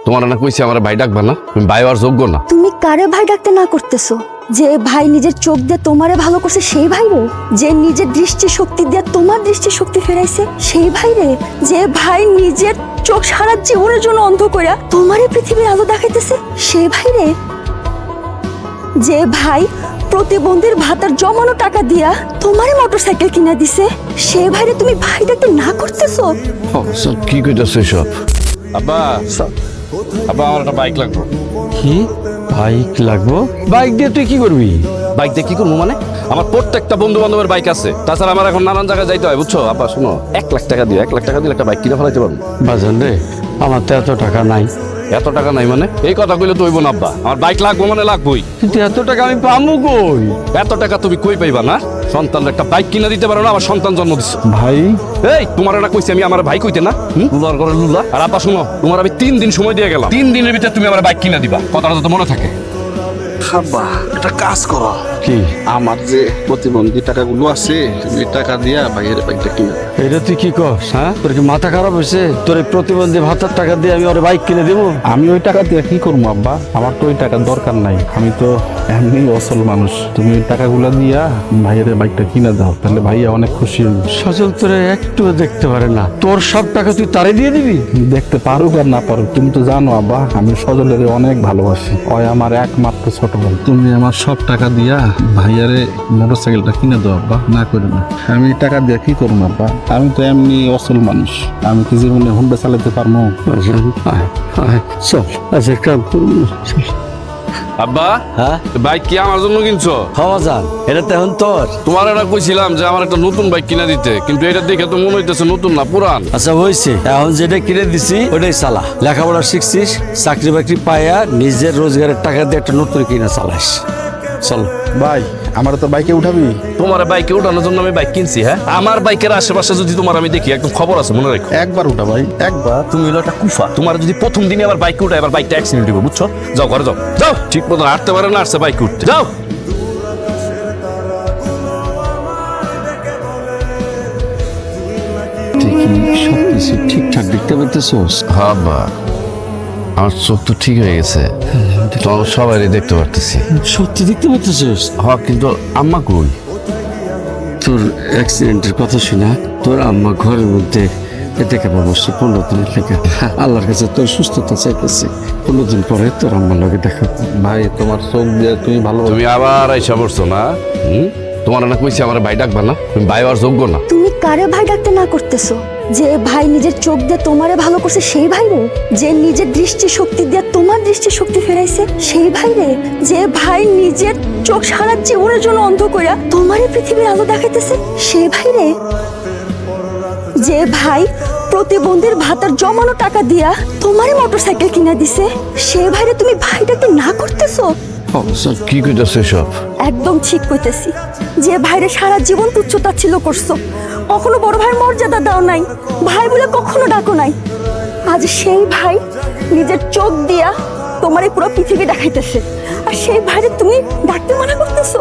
তোমার না কইছি আমার ভাই ডাকবা না, তুমি ভাই আর যোগ্য না। তুমি কারে ভাই ডাকতে না করতেছো? যে ভাই নিজের চোখ দিয়ে তোমারে ভালো করছে সেই ভাই রে, যে নিজের দৃষ্টি শক্তি দিয়ে তোমার দৃষ্টি শক্তি ফেরাইছে সেই ভাই রে, যে ভাই নিজের চোখ সারা জীবনের জন্য অন্ধ কইরা তোমারই পৃথিবীর আলো দেখাইতেছে সেই ভাই রে, যে ভাই প্রতিবন্ধীর ভাতার জমানো টাকা দিয়া তোমারই মোটরসাইকেল কিনা দিছে সেই ভাইরে তুমি ভাই ডাকতে না করতেছো? সব কি কইতাছ সব? আব্বা আব্বা আমার একটা বাইক লাগবে। কি বাইক লাগবো? বাইক দিয়ে তুই কি করবি? বাইক দিয়ে কি করবো মানে? আমার প্রত্যেকটা বন্ধু বান্ধবের বাইক আছে, তাছাড়া আমার এখন নানান জায়গায় যাইতে হয় বুঝছো। আব্বা শোনো, 1 লাখ টাকা দিও, 1 লাখ টাকা দিলে একটা বাইক কিনে ফেলাইতে পারবো। বাজান রে, আমার তো এত টাকা নাই। এত টাকা নাই মানে? এই কথা কইলে তো হইব না আব্বা, আমার বাইক লাগবো মানে লাগবোই। কিন্তু এত টাকা আমি পামু কই? এত টাকা তুমি কই পাইবা না? সন্তান একটা বাইক কিনে দিতে পারো না, আমার সন্তান জন্ম দিছো। ভাই এই তোমার না কইছি আমি আমার ভাই কইতে না, লুলার করে লুলা। আর আব্বা শোনো, তোমার আমি 3 দিন সময় দিয়ে গেলাম, 3 দিনের ভিতরে তুমি আমার বাইক কিনে দিবা, কথাটা তো মনে থাকে। আব্বা একটা কাজ করো, কি? আমার যে প্রতিবন্ধী টাকাগুলো আছে তুমি টাকা দিয়া ভাইয়ের বাইকটা কিনে দাও। এটা তুই কি কস? হ্যাঁ, তোর কি মাথা খারাপ হয়েছে? তোর এই প্রতিবন্ধী ভাতার টাকা দিয়ে আমি ওর বাইক কিনে দেবো? আমি ওই টাকা দিয়ে কি করবো আব্বা? আমার তো ওই টাকার দরকার নাই, আমি তো এমনি অসল মানুষ। তুমি ওই টাকাগুলো দিয়া ভাইয়ের বাইকটা কিনে দাও, তাহলে ভাইয়া অনেক খুশি হইবে। সজল তোরে একটু দেখতে পারে না, তোর সব টাকা তুই তারে দিয়ে দিবি? দেখতে পারুক আর না পারুক, তুমি তো জানো আব্বা আমি সজলের অনেক ভালোবাসি, ওই আমার একমাত্র ছোট ভাই। তুমি আমার সব টাকা দিয়া ভাইয়ারে মোটরসাইকেলটা কিনে দাও আব্বা, না করে না। আমি টাকা দিয়া কি করবো আব্বা? আমি তো এমনি অসল মানুষ, আমি কি জীবনে হুন্ডা চালাতে পারবো? আয়, আয়, চল আচ্ছা এক কাম করুন। আব্বা হ্যাঁ বাইক কি আমার জন্য কিনছো? খাওয়া যান, এটা তো এখন তোর। তোমার এটা কইছিলাম যে আমার একটা নতুন বাইক কিনে দিতে, কিন্তু এটা দেখে তো মনে হইতেছে নতুন না পুরান। আচ্ছা হয়েছে, এখন যেটা কিনে দিছি ওটাই চালা। লেখাপড়া শিখছিস, চাকরি বাকরি পাইয়া নিজের রোজগারের টাকা দিয়ে একটা নতুন কিনা চালাস। চলো ভাই আমার তো বাইকে উঠাবি? তোমার বাইকে উঠানোর জন্য আমি বাইক কিনছি। হ্যাঁ, আমার বাইকের আশেপাশে যদি তোমার আমি দেখি, একদম খবর আছে মনে রাখো। একবার উঠা ভাই, একবার। তুমি হলো একটা কুফা, তোমার যদি প্রথম দিনে আবার বাইকে উঠে আবার বাইকটা অ্যাক্সিডেন্ট দিব, বুঝছো? যাও ঘরে যাও, যাও। ঠিক মতো হাঁটতে পারে না, আসছে বাইক উঠতে যাও। সবকিছু ঠিকঠাক দেখতে পাইতেছোস? হ্যাঁ বা আমার চোখ তো ঠিক হয়ে গেছে, তোমার সবাই দেখতে পারতেছি। সত্যি দেখতে পাইতেছোস? হ্যাঁ, কিন্তু আম্মা কই? তোর অ্যাক্সিডেন্টের কথা শুনে তোর আম্মা ঘরের মধ্যে দেখে বসছে 15 দিনের থেকে। আল্লাহর কাছে তোর সুস্থতা চাইতেছে, 15 দিন পরে তোর আম্মার লগে দেখা। ভাই তোমার চোখ দিয়ে তুমি ভালো। তুমি আবার আইসা পড়ছো না? তোমার না কইছি আমার ভাই ডাকবা না, তুমি ভাই আর যোগ্য না। তুমি কারে ভাই ডাকতে না করতেছো? যে ভাই নিজের চোখ দিয়ে তোমারে ভালো করছে সেই ভাই রে, যে নিজের দৃষ্টি শক্তি দিয়ে তোমার দৃষ্টি শক্তি ফেরাইছে সেই ভাই রে, যে ভাই নিজের চোখ সারা জীবনের জন্য অন্ধ কইরা তোমারই পৃথিবীর আলো দেখাইতেছে সেই ভাই রে, যে ভাই প্রতিবন্ধীর ভাতার জমানো টাকা দিয়া তোমারই মোটরসাইকেল কিনা দিছে সেই ভাইরে তুমি ভাই ডাকতে না করতেছো? কি কইতাছে সব? একদম ঠিক কইতেছি। যে ভাইরে সারা জীবন তুচ্ছতাচ্ছিল্য করছো, কখনো বড় ভাইয়ের মর্যাদা দাও নাই, ভাই বলে কখনো ডাকো নাই, আজ সেই ভাই নিজের চোখ দিয়া তোমার এই পুরো পৃথিবী দেখাইতেছে, আর সেই ভাইরে তুমি ডাকতে মানা করতেছো?